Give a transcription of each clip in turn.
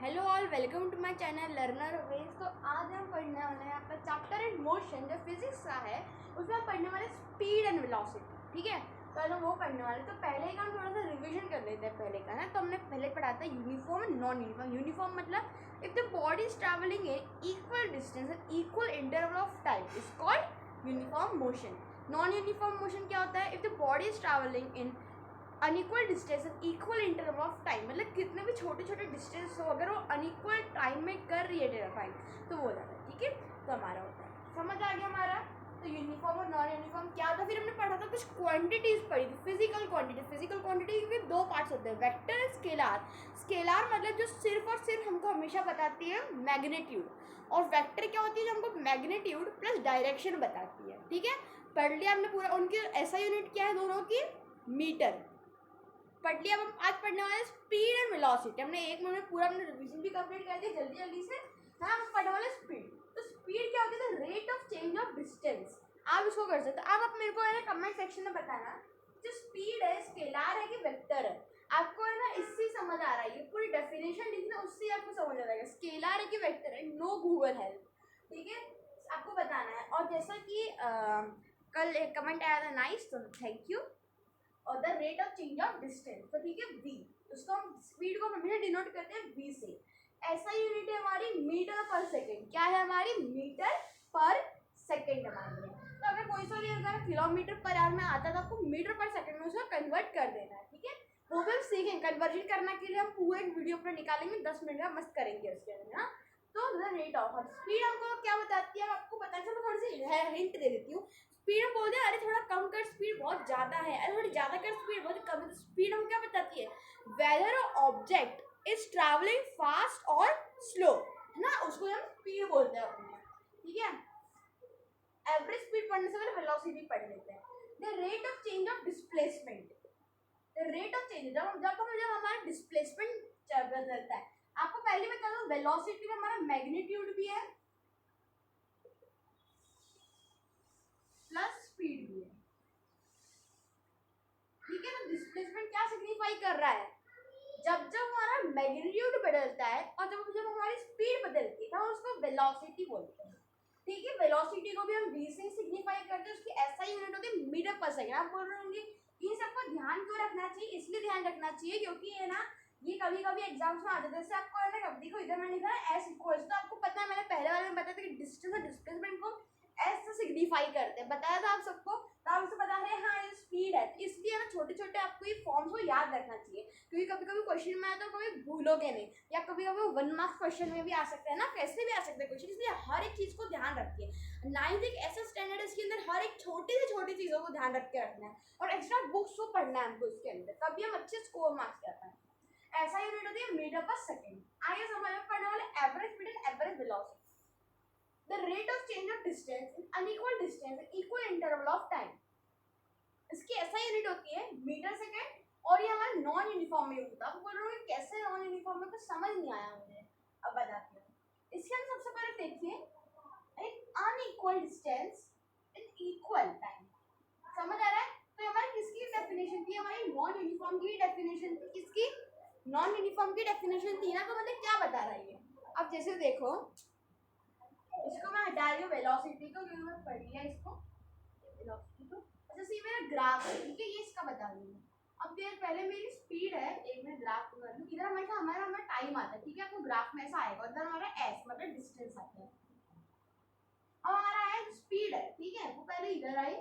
Hello all, welcome to my channel learner ways. तो आज हम पढ़ने वाले हैं आपका चैप्टर इन मोशन जो फिजिक्स का है, उसमें हम पढ़ने वाले स्पीड एंड वेलोसिटी। ठीक है, तो आज हम वो पढ़ने वाले। तो पहले का हम थोड़ा सा रिवीजन कर लेते हैं पहले का, है तो हमने पहले पढ़ा था uniform and non uniform. Uniform मतलब if the body is travelling a equal distance and equal interval of time is called uniform motion. Non uniform motion क्या होता है? If the body is travelling in unequal distance and equal interval of time, मतलब कितने भी छोटे छोटे distance हो, अगर वो अनइक्वल टाइम में कर रही है टेराफाइन तो वो हो जाता है। ठीक है, तो हमारा होता है। समझ आ गया हमारा? तो यूनिफॉर्म और नॉन यूनिफॉर्म क्या था? फिर हमने पढ़ा था कुछ क्वांटिटीज पढ़ी थी, फिजिकल क्वांटिटी। फिजिकल क्वांटिटी के दो पार्ट्स होते हैं, वेक्टर एंड स्केलार। स्केलार मतलब जो सिर्फ और सिर्फ हमको हमेशा बताती है मैग्नीट्यूड, और वेक्टर क्या होती है जो हमको मैग्नीट्यूड प्लस डायरेक्शन बताती है। ठीक है, पढ़ लिया हमने पूरा। उनकी ऐसा यूनिट क्या है दोनों की? मीटर पढ़ लिया। अब हम आज पढ़ने वाले स्पीड एंड वेलोसिटी। हमने एक मिनट में पूरा अपने रिवीजन भी कंप्लीट कर दिया जल्दी जल्दी से। हाँ, हम पढ़ने वाले स्पीड। तो स्पीड क्या होती है? Rate of change of distance. आप इसको कर सकते हो। आप मेरे को है ना कमेंट सेक्शन में बताना जो स्पीड है स्केलार है कि वेक्टर है। आपको है ना इससे समझ आ रहा है, ये पूरी डेफिनेशन लिखना, उससे आपको समझ आ जाएगा स्केलार है कि वेक्टर है। No Google help. ठीक है, आपको बताना है। और जैसा कि कल एक कमेंट आया था नाइस, तो थैंक यू। और the rate of change of distance, तो ठीक है वी, उसको हम स्पीड को हमेशा डिनोट करते हैं वी से। ऐसा यूनिट है हमारी मीटर पर सेकेंड। क्या है हमारी? मीटर पर सेकेंड हमारी है। तो अगर कोई सा भी अगर किलोमीटर पर आवर में आता तो आपको मीटर पर सेकेंड में उसको कन्वर्ट कर देना है। ठीक है, वो भी हम सीखेंगे। कन्वर्जन करने के लिए हम पूरे वीडियो पर निकालेंगे, 10 मिनट का मस्त करेंगे उसके अंदर। हाँ, तो द रेट ऑफ स्पीड हमको क्या बताती है? आपको पता है, मैं थोड़ी सी हिंट दे देती हूँ। स्पीड हम बोलते हैं अरे थोड़ा कम कर, स्पीड बहुत ज़्यादा है, अरे थोड़ी ज़्यादा कर, स्पीड बहुत कम है। स्पीड हम क्या बताती है? Whether object is travelling fast और स्लो, है ना, उसको हम स्पीड बोलते हैं अपने। ठीक है, एवरेज स्पीड पढ़ने से पहले वेलोसिटी पढ़ लेते हैं। The rate of change of displacement. The rate of change जब हमारा डिस्प्लेसमेंट बदलता है। आपको पहले बता दूं, वेलोसिटी में हमारा मैग्नीट्यूड भी है प्लस स्पीड भी है। ठीक है, तो डिस्प्लेसमेंट क्या सिग्निफाई कर रहा है? जब जब हमारा मैग्नीट्यूड बदलता है और जब जब हमारी स्पीड बदलती है तो हम उसको वेलोसिटी बोलते हैं। ठीक है, वेलोसिटी को भी हम v से सिग्निफाई करते हैं। उसकी ऐसा यूनिट होती है मीटर पर सेकंड। आप बोल रहे होंगे ये सबको ध्यान क्यों रखना चाहिए? इसलिए ध्यान रखना चाहिए क्योंकि है ना, ये कभी कभी एग्जाम्स में आ जाता है। जैसे आपको है ना, देखो इधर मैंने लिखा है एस इक्वल्स, तो आपको पता है मैंने पहले वाले में बताया था कि डिस्टेंस और डिस्प्लेसमेंट को एस से सिग्निफाई करते हैं, बताया था आप सबको। तो आप उसे बता रहे हैं हाँ ये स्पीड है, तो इसलिए ना छोटे छोटे आपको ये फॉर्म्स को याद रखना चाहिए, क्योंकि कभी कभी क्वेश्चन में आया तो कभी भूलोगे नहीं, या कभी कभी 1 मार्क्स क्वेश्चन में भी आ सकते हैं ना, कैसे भी आ सकते हैं क्वेश्चन। इसलिए हर एक चीज को ध्यान रखिए। 9th एक ऐसा स्टैंडर्ड है इसके अंदर हर एक छोटी से छोटी चीजों को ध्यान रख के रखना है, और एक्स्ट्रा बुक्स को पढ़ना है हमको इसके अंदर, तभी हम अच्छे स्कोर मार्क्स कर पाए। ऐसा यूनिट होती है मीटर पर सेकेंड। आइए समझ में पढ़ने वाले average speed and average velocity. The rate of change of distance in unequal distance in equal interval of time. इसकी ऐसा यूनिट होती है मीटर सेकेंड, और ये हमारे नॉन यूनिफॉर्म में होता है। आप बोल रहे हो कैसे नॉन यूनिफॉर्म में? कुछ समझ नहीं आया मुझे, अब बताती हूँ। इसके अंदर सबसे पहले देखिए एक unequal distance in equal time. समझ आ रहा है? तो हमारी किसकी डेफिनेशन थी? हमारी नॉन यूनिफॉर्म की डेफिनेशन थी। किसकी? नॉन यूनिफॉर्म की डेफिनेशन थी ना। तो मतलब क्या बता रहा है ये? अब जैसे देखो, इसको मैं हटा रही हूँ वेलोसिटी को, क्योंकि मैं पढ़ लिया इसको वेलोसिटी को। अच्छा, ये मेरा ग्राफ है, ठीक है, ये इसका बता रही हूँ। अब देर पहले मेरी स्पीड है, एक मिनट ग्राफ को कर लूँ। इधर हमेशा हमारा टाइम आता है, ठीक है, आपको ग्राफ में ऐसा आएगा। इधर हमारा एस मतलब डिस्टेंस आता है। अब हमारा है स्पीड है, ठीक है, वो पहले इधर आई,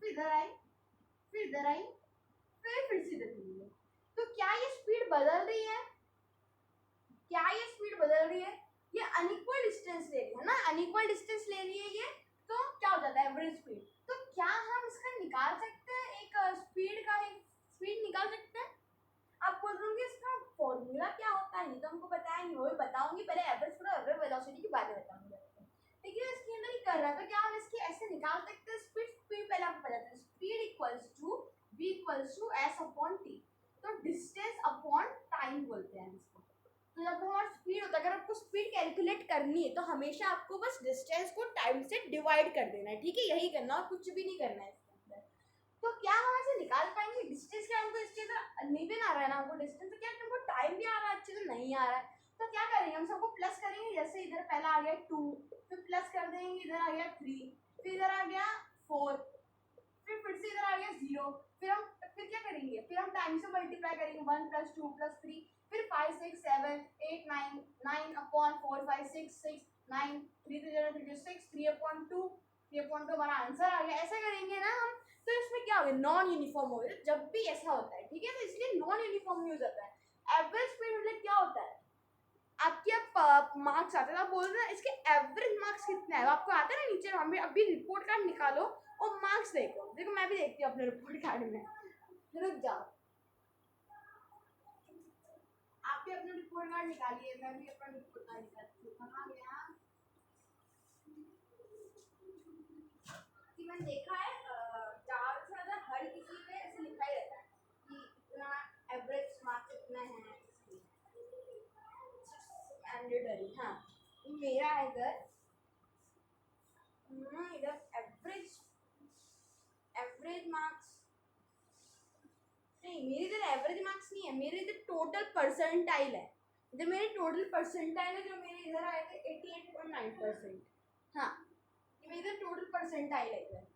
फिर इधर आई, फिर इधर आई, फिर से इधर आई। तो क्या ये स्पीड बदल रही है? क्या ये स्पीड बदल रही है? ये अनइक्वल डिस्टेंस ले रही है ना, अनइक्वल डिस्टेंस ले रही है ये, तो क्या हो जाता है? Average speed. तो क्या हम इसका निकाल सकते हैं एक स्पीड का, एक स्पीड निकाल सकते हैं? आप बोल रहे इसका फॉर्मूला क्या होता है? ये तो हमको पता है, वो भी बताऊंगी। पहले एवरेज स्पीड और एवरेज वेलोसिटी की बातें बताऊंगी। ठीक है, इसके अंदर ही कर रहा था। क्या हम इसकी ऐसे निकाल सकते हैं स्पीड? स्पीड पहले आपको पता है, speed equals to v equals to s upon t। तो डिस्टेंस अपॉन टाइम बोलते हैं इसको। तो जब हमारा स्पीड होता है, अगर आपको स्पीड कैलकुलेट करनी है तो हमेशा आपको बस डिस्टेंस को टाइम से डिवाइड कर देना है। ठीक है, यही करना और कुछ भी नहीं करना है इसके अंदर। तो क्या हम ऐसे निकाल पाएंगे डिस्टेंस? क्या हमको इसके अंदर नहीं भी आ रहा है ना हमको डिस्टेंस, तो क्या हमको टाइम भी आ रहा है अच्छे से? नहीं आ रहा है। तो करेंगे, हम सबको प्लस करेंगे। जैसे इधर पहला आ गया 2, फिर प्लस कर देंगे, इधर आ गया 3, फिर इधर आ गया 4, फिर से इधर आ गया 0। फिर क्या करेंगे, फिर हम टाइम से मल्टीप्लाई करेंगे, 1 + 2 + 3, फिर 5 6 7 8 9, 9/4 5 6 6 9, 3 to 0 3 to 6, 3/2, 3/2 हमारा आंसर आ गया। ऐसा करेंगे ना हम, तो इसमें क्या होगा, नॉन यूनिफॉर्म हो गया। जब भी ऐसा होता है, ठीक है, तो इसलिए नॉन यूनिफॉर्म यूज होता है। एवरेज स्पीड मतलब क्या होता है, आपके अब मार्क्स आते हैं, आप बोल रहे हैं इसके एवरेज मार्क्स कितने हैं, आपको आता है ना नीचे, हमें अभी रिपोर्ट कार्ड निकालो और मार्क्स देखो। देखो मैं भी देखती हूँ अपने रिपोर्ट कार्ड में, रुक जाओ, आप भी अपना रिपोर्ट कार्ड निकालिए, मैं भी अपना रिपोर्ट कार्ड निकालती हूँ। कहाँ गया कि मैंने देखा है ज़्यादा से ज़्यादा हर किसी में ऐसे लिखा ही रहता है कि इतना एवरेज मार्क्स इतना है, मैंडेटरी। हाँ, मेरा इधर एवरेज एवरेज मार्क्स नहीं, मेरे इधर एवरेज मार्क्स नहीं है, मेरे इधर टोटल परसेंटाइल है। जो मेरे टोटल परसेंटाइल है, जो मेरे इधर आए थे 88.9%। हाँ, ये मेरे इधर टोटल परसेंटाइल है इधर,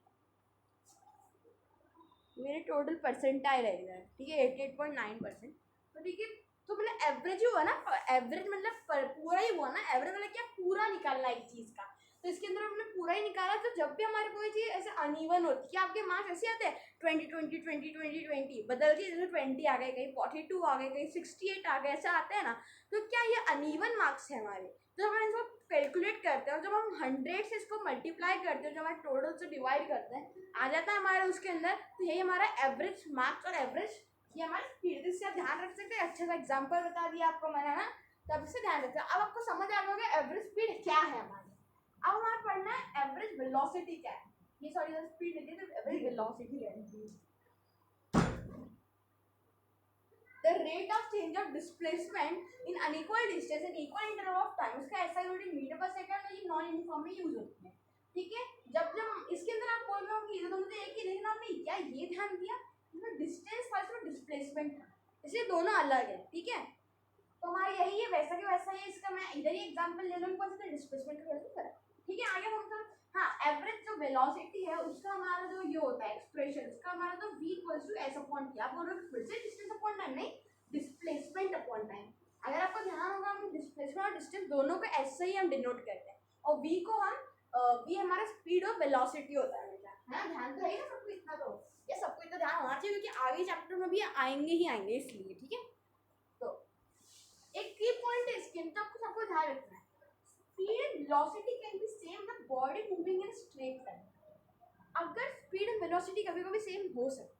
मेरे टोटल परसेंटाइल है इधर, ठीक है, 88.9%। तो ठीक है, तो मतलब एवरेज ही हुआ ना, एवरेज मतलब पूरा ही हुआ ना। एवरेज मतलब क्या, पूरा निकालना एक चीज़ का, तो इसके अंदर हमने पूरा ही निकाला। तो जब भी हमारे कोई चीज़ ऐसे अनइवन होती है, आपके मार्क्स ऐसे आते हैं 20 20 20 20 20, बदल के जैसे 20 आ गए, कहीं 42 आ गए, कहीं 68 आ गए, ऐसा आते हैं ना। तो क्या ये अनइवन मार्क्स है हमारे, जब हम इसको कैलकुलेट करते हैं और जब हम 100 से इसको मल्टीप्लाई करते हैं, जब हमारे टोटल से डिवाइड करते हैं, आ जाता है हमारे उसके अंदर। तो यही हमारा एवरेज मार्क्स और एवरेज ये हमारी स्पीड। इससे आप ध्यान रख सकते हैं, अच्छा सा एग्जांपल बता दिया आपको मैंने ना, तब से ध्यान रखते हैं। अब आपको समझ आ गया होगा एवरेज स्पीड क्या है हमारी। अब हमारा पढ़ना है एवरेज वेलोसिटी क्या है। ये सॉरी स्पीड नहीं थी, तो एवरेज वेलोसिटी है। The rate of change of displacement in unequal distance and equal interval of time, इसका ऐसा यूनिट मीटर पर सेकंड है, ये नॉन यूनिफॉर्म में यूज होती है, ठीक है। जब इसके अंदर आप बोल रहे हो कि ये दोनों तो एक ही, लेकिन आपने क्या ये ध्यान दिया, इसमें डिस्टेंस था, इसमें डिस्प्लेसमेंट था, इसलिए दोनों अलग है, ठीक है। तो हमारा यही है, वैसा के वैसा ही इसका मैं इधर ही एग्जांपल ले लूँ, कौन सा डिस्प्लेसमेंट का फर्क, ठीक है। आगे हम सब, हाँ, एवरेज जो वेलोसिटी है उसका हमारा जो ये होता है एक्सप्रेशन, उसका हमारा तो v = s अपॉन t। आप बोल रहे हो फिर से डिस्टेंस अपॉन टाइम, नहीं, डिस्प्लेसमेंट अपॉन टाइम। अगर आपको ध्यान होगा, हम डिस्प्लेसमेंट और डिस्टेंस दोनों को ऐसे ही हम डिनोट करते हैं, और v को हम v हमारा स्पीड और वेलोसिटी होता है हमेशा, है ना। ध्यान तो है ना सबको इतना, तो ये सबको इतना ध्यान होना चाहिए, क्योंकि आगे चैप्टर में भी आएंगे ही आएंगे, इसलिए, ठीक है। तो एक की पॉइंट है इसके, तो आपको सबको ध्यान रखना है, speed and velocity can be same the body moving in straight line. अगर स्पीड एंड वेलोसिटी कभी-कभी सेम हो सकती है,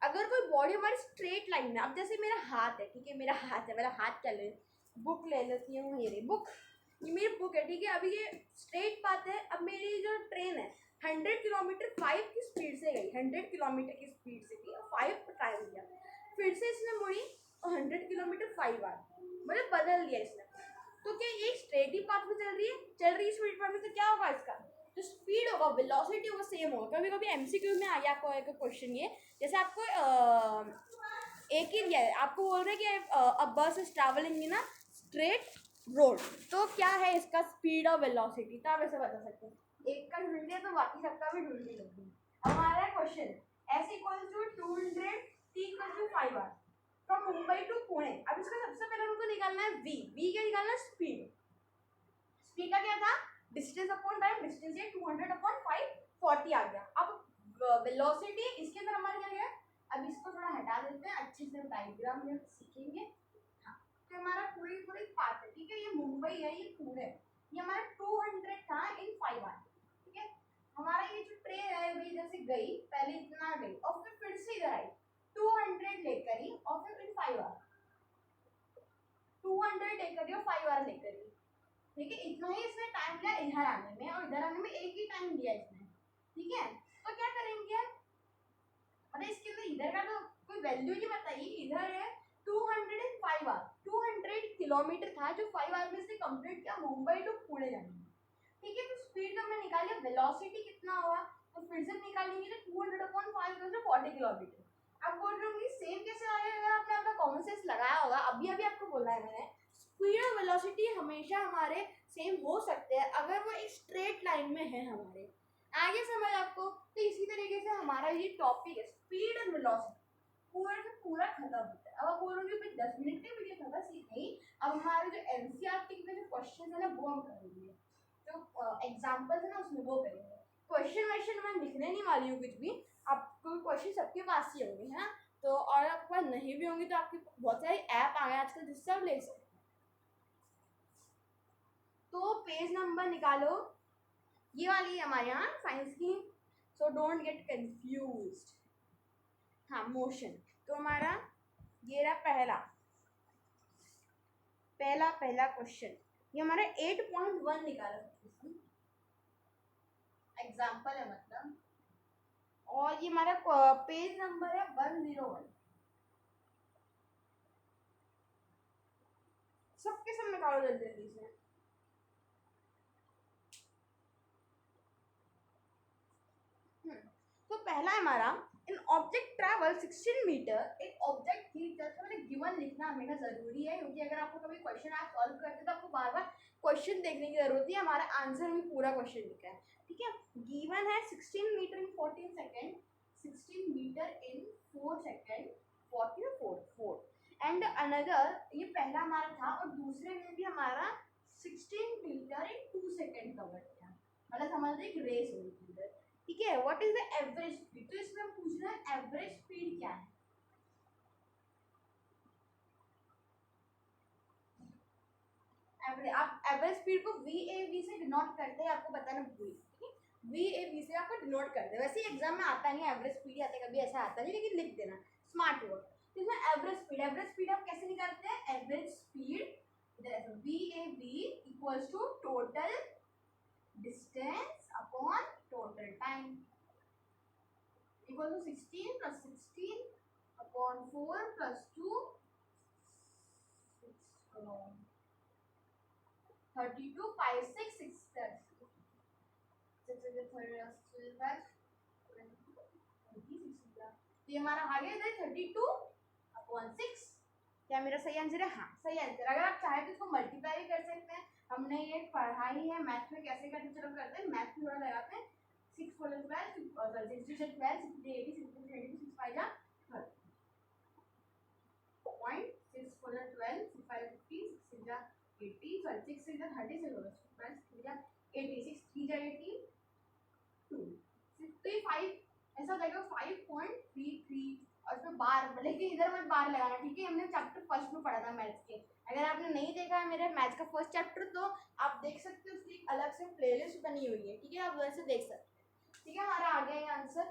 अगर कोई बॉडी हमारी स्ट्रेट लाइन में, अब जैसे मेरा हाथ है, ठीक है, मेरा हाथ है, मेरा हाथ क्या ले, बुक ले लेती हूँ, ये बुक, ये मेरी बुक है, ठीक है। अभी ये स्ट्रेट पाथ है, अब मेरी जो ट्रेन है 100 किलोमीटर 5 की स्पीड से गई, 100 किलोमीटर की स्पीड से गई और 5 पर ट्राई किया, फिर से इसने मुड़ी और 100 किलोमीटर 5 बार, मतलब बदल दिया इसने। तो क्या ये स्ट्रेट ही पाथ में चल रही है स्पीड पर में, तो क्या होगा इसका जो स्पीड होगा, वेलोसिटी होगा, सेम होगा। कभी कभी एमसीक्यू में आ गया आपको एक क्वेश्चन, ये जैसे आपको एक ही दिया है, आपको बोल रहे हैं कि अब बस is travelling in a straight road, तो क्या है इसका स्पीड और वेलोसिटी, तो आप ऐसे बता सकते हैं। एक का ढूंढ लिया तो बाकी सबका भी ढूंढ लिया। अब हमारा question s = 200 t = 5 hours from Mumbai to Pune. अब इसका सबसे पहले हमको निकालना है v क्या निकालना है, स्पीड का क्या था, डिस्टेंस अपॉन टाइम, डिस्टेंस ये 200/5 40 आ गया। अब वेलोसिटी इसके अंदर हमारा क्या है, अब इसको थोड़ा हटा देते हैं, अच्छे से डायग्राम में सीखेंगे। हाँ, तो हमारा पूरी पाथ है, ठीक है, ये मुंबई है, ये पुणे है, ये हमारा 200 था इन 5 आवर, ठीक है। हमारा ये जो ट्रेन है अभी इधर से गई, पहले इतना गई और फिर से इधर आई 200 लेकर ही, और फिर इन 5 आवर 200 लेकर ही और 5 आवर लेकर ही, ठीक है। इतना ही इसने टाइम लिया इधर आने में, और इधर आने में एक ही टाइम दिया इसने, ठीक है। तो क्या करेंगे, अरे इसके अंदर इधर का तो कोई वैल्यू नहीं बताइए, इधर है 205 आवर, 200 किलोमीटर था जो 5 आवर में इसने कंप्लीट किया मुंबई टू पुणे जाने में, ठीक है। तो स्पीड हमने निकाली, वेलोसिटी कितना हुआ, तो फिर से निकालेंगे तो 200/5 = 40 किलोमीटर। अब बोल रही हूँ सेम कैसे आएगा, आपने अपना कॉमन सेंस लगाया होगा, अभी आपको बोला है मैंने, स्पीड और वेलोसिटी हमेशा हमारे सेम हो सकते हैं अगर वो एक स्ट्रेट लाइन में है हमारे। आगे समझ आपको? तो इसी तरीके से हमारा ये टॉपिक है स्पीड एंड वेलोसिटी पूरा का पूरा खत्म होता है। अब आप बोलोगे भाई 10 मिनट की वीडियो था बस इतना ही। अब हमारे जो एनसीईआरटी के जो क्वेश्चन है ना वो हम करेंगे, जो एग्जांपल्स है ना उसमें वो करेंगे। क्वेश्चन मैं लिखने नहीं वाली हूँ कुछ भी, आपको क्वेश्चन सबके पास ही होंगे, है ना? तो और आपके पास नहीं भी होंगे तो आपके बहुत सारे ऐप आ गए आजकल जिससे आप ले सकते हैं। तो पेज नंबर निकालो, ये वाली है हमारे यहाँ साइंस की, सो डोंट गेट कंफ्यूज्ड। हाँ मोशन, तो हमारा ये रहा पहला क्वेश्चन, ये हमारा 8.1 निकाला एग्जाम्पल है मतलब, और ये हमारा पेज नंबर है 101। सबके सब निकालो जल्दी जल्दी से। तो पहला है हमारा इन ऑब्जेक्ट ट्रैवल 16 मीटर, एक ऑब्जेक्ट की जैसे मैंने गिवन लिखना हमेशा जरूरी है, क्योंकि अगर आपको कभी क्वेश्चन आप सॉल्व करते तो आपको बार बार क्वेश्चन देखने की जरूरत है, हमारा आंसर में पूरा क्वेश्चन लिखा है, ठीक है? गिवन है 16 metre in 14 second, 16 metre in 4 second, 4 and another, ये पहला हमारा था और दूसरे में भी हमारा 16 मीटर इन 2 सेकेंड कवर किया, मतलब समझ लो एक रेस हुई थी, ठीक है? What is the average speed, तो इसमें हम पूछ रहे हैं एवरेज स्पीड क्या है। एवरेज, आप एवरेज स्पीड को VAV से डिनोट करते हैं, आपको बताना भूल, ठीक है? VAV से आपको डिनोट करते हैं, वैसे एग्जाम में आता नहीं एवरेज स्पीड ही आता है, कभी ऐसा आता नहीं, लेकिन लिख देना स्मार्ट वर्ड। तो इसमें एवरेज स्पीड आप कैसे निकालते हैं? एवरेज स्पीड इधर ऐसा VAV equals to total distance upon total time equal to 16 plus 16 upon 4 plus 2 32 5 6 6 तो ये हमारा आ गया इधर 32/6। क्या मेरा सही आंसर है? हाँ सही आंसर। अगर आप चाहे तो इसको मल्टीप्लाई भी कर सकते हैं, हमने ये पढ़ा ही है मैथ में कैसे करते, चलो करते हैं मैथ में थोड़ा लगाते हैं। 6 4 12 6 6 12 6 3 80 6 3 22 6 5 point 6 4 12 6 5 50 6 6 80 sorry 6 6 30 6 12 6 86 3 80 2 तो ये 5 ऐसा हो जाएगा 5.33 और इसमें बार, लेकिन इधर मत बार लगाना, ठीक है? हमने चैप्टर फर्स्ट में पढ़ा था मैथ्स के, अगर आपने नहीं देखा है मेरे मैथ्स का फर्स्ट चैप्टर तो आप देख सकते हो, उसकी एक अलग से प्लेलिस्ट बनी हुई है, ठीक है? आप वैसे देख सकते हैं, ठीक है? हमारा आ गया ये आंसर,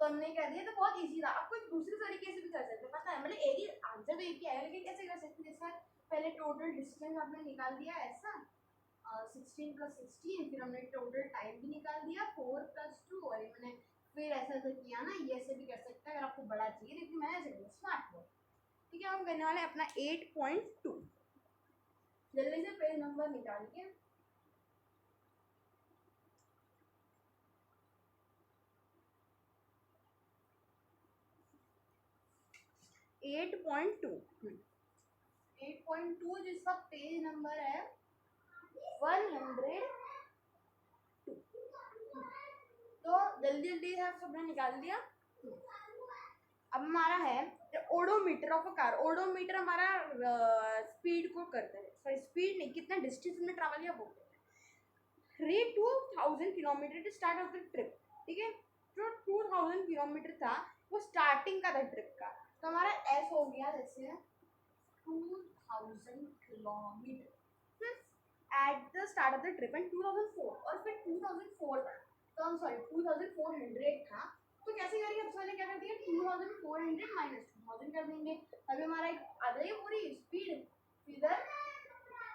तो हमने कर दिया, तो बहुत इजी था। आपको दूसरे तरीके से भी कर सकते हैं, पता है, मतलब एक ही आंसर तो एक ही आएगा, लेकिन कैसे कर सकते हैं? जैसा पहले टोटल डिस्टेंस आपने निकाल दिया ऐसा 16 + 16, फिर हमने टोटल टाइम भी निकाल दिया 4 + 2, और मैंने फिर ऐसा किया ना, ये ऐसे भी कर सकते हैं अगर आपको बड़ा चाहिए, लेकिन मैंने ऐसे किया स्मार्ट वर्क, ठीक है? हम करने वाले अपना 8.2, जल्दी से पेज नंबर निकालिए। एट पॉइंट टू जिसका पेज नंबर है 102। तो जल्दी जल्दी से आप सबने निकाल दिया। अब हमारा है odometer of a car. Odometer हमारा स्पीड को करता है, सॉरी स्पीड नहीं, कितना डिस्टेंस में ट्रैवल किया वो। Read 2000 kilometre to start of the trip, ठीक है? जो 2000 किलोमीटर था वो स्टार्टिंग का था ट्रिप का, तो हमारा एस हो गया जैसे 2000 kilometre at the start of the trip and 2004, और फिर 2004 था, तो हम सॉरी 2400 था, तो कैसे करेंगे? सबसे पहले क्या कर देंगे 2400 माइनस 2000 कर देंगे, अभी हमारा एक आ जाएगी पूरी स्पीड फिगर।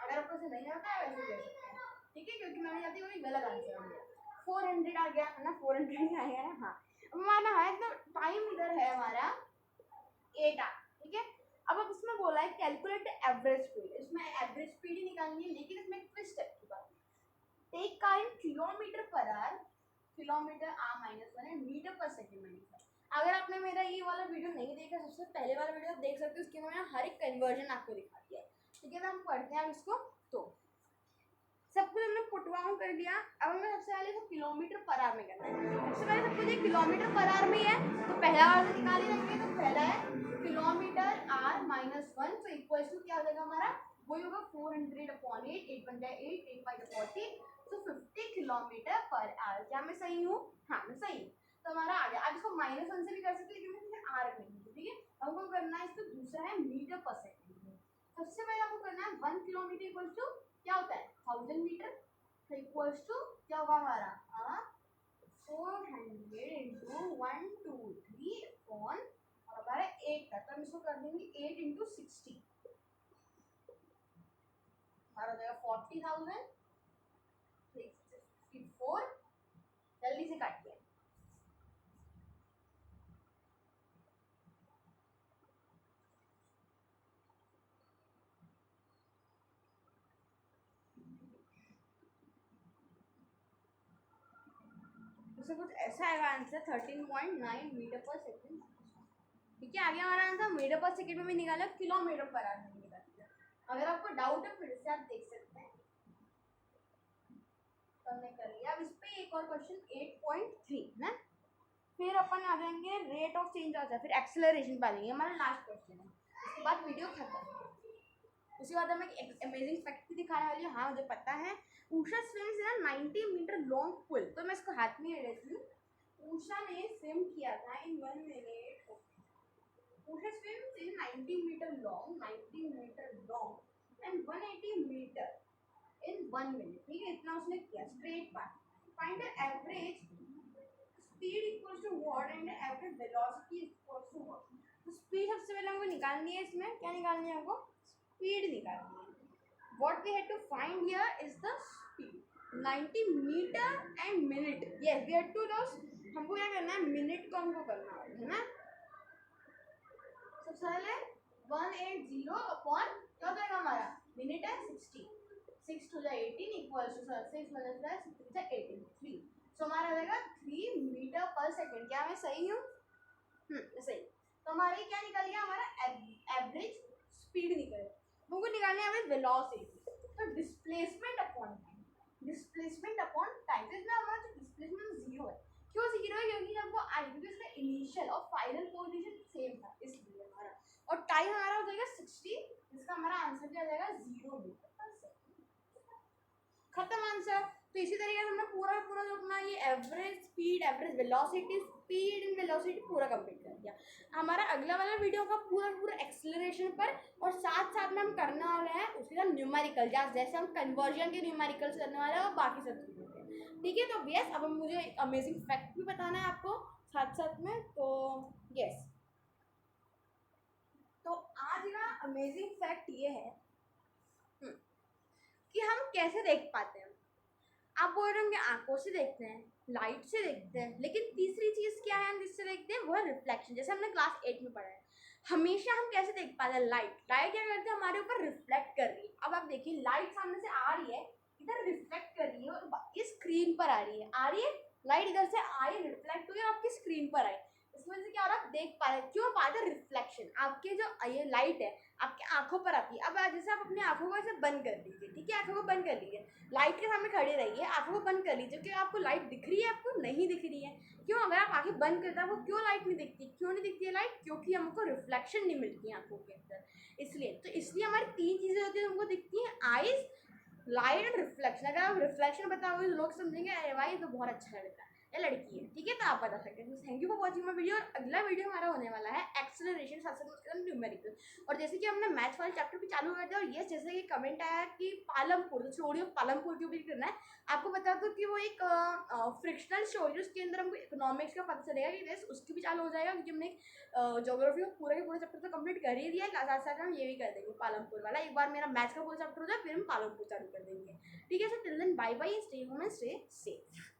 अगर आपको ऐसे नहीं आता है वैसे कर सकते हैं, ठीक है? क्योंकि मैंने जाती वही गलत आंसर हो गया, 400 आ गया है ना, 400 ही आएगा ना। हाँ अब हमारा है तो टाइम इधर है हमारा 8 आ, ठीक है? अब इसमें बोला है कैलकुलेट एवरेज स्पीड, इसमें एवरेज स्पीड ही निकालनी है, लेकिन इसमें ट्विस्ट है की बात। Take car in kilometre per hour, kilometre r -1 है, मीटर पर सेकंड -1। अगर आपने मेरा ये वाला वीडियो नहीं देखा, सबसे पहले वाला वीडियो आप देख सकते हो, उसके अंदर मैंने हर एक कन्वर्जन आपको दिखा दिया है। ठीक है, तो हम पढ़ते हैं अब इसको। तो सब कुछ हमने पुट डाउन कर दिया। अब हमें सबसे पहले इसको किलोमीटर पर आवर में करना है। सबसे पहले सब कुछ ये किलोमीटर पर आवर में ही है, तो पहला वाला निकाल ही लेंगे। तो पहला है किलोमीटर आर माइनस 1, तो इक्वल टू क्या हो जाएगा हमारा, वही होगा 400/8, 8 बन जाए 8, 8 5 40, तो 50 किलोमीटर पर आवर। क्या मैं सही हूँ? हाँ मैं सही हूँ। तो हमारा आ गया। अब इसको -1 से भी कर सकते हैं, लेकिन आर में, ठीक है। हमको करना है, इसको दूसरा है मीटर पर सेकेंड में। सबसे पहले हमको करना है 1 किलोमीटर इक्वल टू क्या होता है 1000 मीटर, तो इक्वल्स टू क्या होगा हमारा 400 इंटू 1 2 3 अपॉन, और हमारा 8 का, तो हम इसको कर देंगे 8 इंटू 60, हमारा हो जाएगा 40,000 654। जल्दी से काटिए। उससे कुछ ऐसा आएगा आंसर 13.9 मीटर पर सेकेंड। ठीक है, आगे हमारा आंसर मीटर पर सेकेंड में भी निकाला, किलोमीटर पर आवर में निकाल दिया। अगर आपको डाउट है फिर से आप देख सकते हैं। तो हमने कर लिया। अब इस पे एक और क्वेश्चन 8.3 है, फिर अपन आ जाएंगे रेट ऑफ चेंज आ जाए, फिर एक्सेलरेशन पा लेंगे, हमारा लास्ट क्वेश्चन है। उसके बाद वीडियो खत्म। उसके बाद हमें एक अमेजिंग फैक्ट भी दिखाने वाली है। हाँ मुझे पता है, Usha swims in 90 metre long पुल। तो मैं इसको हाथ में ले लेती हूँ। उषा ने स्विम किया था इन 1 मिनट। Usha swims in 90 metre long and 180 metre in 1 मिनट। ठीक है, इतना उसने किया straight path. Find the average speed equals to what and average velocity equals to what. तो स्पीड सबसे पहले हमको निकालनी है। इसमें क्या निकालनी है हमको? स्पीड निकालनी है। What we had to find here is the speed 90 metre and minute. Yes we had to know, हमको क्या करना है, मिनट को हमको करना है ना। सबसे पहले 180 अपॉन क्या हो जाएगा हमारा, मिनट है 60, 6 to the 18 equals to 6 + 6 to the 18 3। So हमारा आ जाएगा 3 मीटर पर सेकंड। क्या मैं सही हूँ? सही। तो हमारी क्या निकल गया, हमारा एवरेज स्पीड निकल गया। हमको निकालना है एवरेज वेलोसिटी, तो displacement upon time, displacement upon time. तो इसमें हमारा जो डिस्प्लेसमेंट 0 है। क्यों 0 है? क्योंकि जब वो आई, क्योंकि उसका इनिशियल और फाइनल पोजीशन सेम था, इसलिए हमारा। और टाइम हमारा हो जाएगा 60, जिसका हमारा आंसर भी आ जाएगा 0 मीटर पर सेकंड। खत्म आंसर। तो इसी तरीके से हमने पूरा पूरा जो अपना ये average speed, average velocity, speed and velocity पूरा कंप्लीट कर दिया। हमारा अगला वाला वीडियो का पूरा पूरा एक्सेलरेशन पर, और साथ साथ में हम करने वाले हैं उसके साथ न्यूमेरिकल, जैसे हम कन्वर्जन के न्यूमेरिकल्स करने वाले हैं और बाकी सब चीज़ों के। ठीक है, तो यस अब मुझे अमेजिंग फैक्ट भी बताना है आपको साथ साथ में। तो यस, तो आज का अमेजिंग फैक्ट ये है कि हम कैसे देख पाते हैं। आप बोल रहे होंगे आंखों से देखते हैं, लाइट से देखते हैं, लेकिन तीसरी चीज क्या है हम जिससे देखते हैं, वो है रिफ्लेक्शन। जैसे हमने क्लास 8 में पढ़ा है, हमेशा हम कैसे देख पाते हैं, लाइट क्या करते हैं, हमारे ऊपर रिफ्लेक्ट कर रही है। अब आप देखिए, लाइट सामने से आ रही है, इधर रिफ्लेक्ट कर रही है और इस स्क्रीन पर आ रही है लाइट, इधर से आई, रिफ्लेक्ट हुई और आपकी स्क्रीन पर आई। इस वजह से क्या हो रहा है, आप देख पा रहे हैं। क्यों पा रहे हैं? रिफ्लेक्शन। आपके जो ये लाइट है आपके आंखों पर आती है। अब जैसे आप अपनी आंखों को ऐसे बंद कर लीजिए, ठीक है, आंखों को बंद कर लीजिए, लाइट के सामने खड़े रहिए, आंखों को बंद कर लीजिए, क्योंकि आपको लाइट दिख रही है, आपको नहीं दिख रही है। क्यों? अगर आप आंखें बंद करते हैं वो क्यों लाइट नहीं दिखती? क्यों नहीं दिखती है लाइट? क्योंकि हमको रिफ्लेक्शन नहीं मिलती है आंखों के अंदर, इसलिए। तो इसलिए हमारी 3 चीज़ें होती है हमको दिखती हैं, आइज, लाइट एंड रिफ्लेक्शन। अगर आप रिफ्लेक्शन बताओगे तो लोग समझेंगे अरे भाई तो बहुत अच्छा लगता है, ये लड़की है। ठीक है, तो आप बता सकते हैं। Thank you for watching my video. और अगला वीडियो हमारा होने वाला है एक्सेलरेशन साथ साथ न्यूमेरिकल। और जैसे कि हमने मैथ्स वाले चैप्टर भी चालू कर दिया, और ये जैसे कि कमेंट आया कि पालमपुर, स्टोरी ऑफ पालमपुर के ऊपर करना है। आपको बता दो कि वो एक फ्रिक्शनल स्टोरी, उसके अंदर हमको इकोनॉमिक्स का पता चलेगा कि वैसे उसकी भी चालू हो जाएगा, क्योंकि हमने ज्योग्राफी को पूरा के पूरा चैप्टर तो कंप्लीट कर ही दिया है। साथ साथ हम ये भी कर देंगे पालमपुर वाला। एक बार मेरा मैथ्स का पूरा चैप्टर हो जाए फिर हम पालमपुर चालू कर देंगे। ठीक है, so till then bye bye, stay home and stay safe.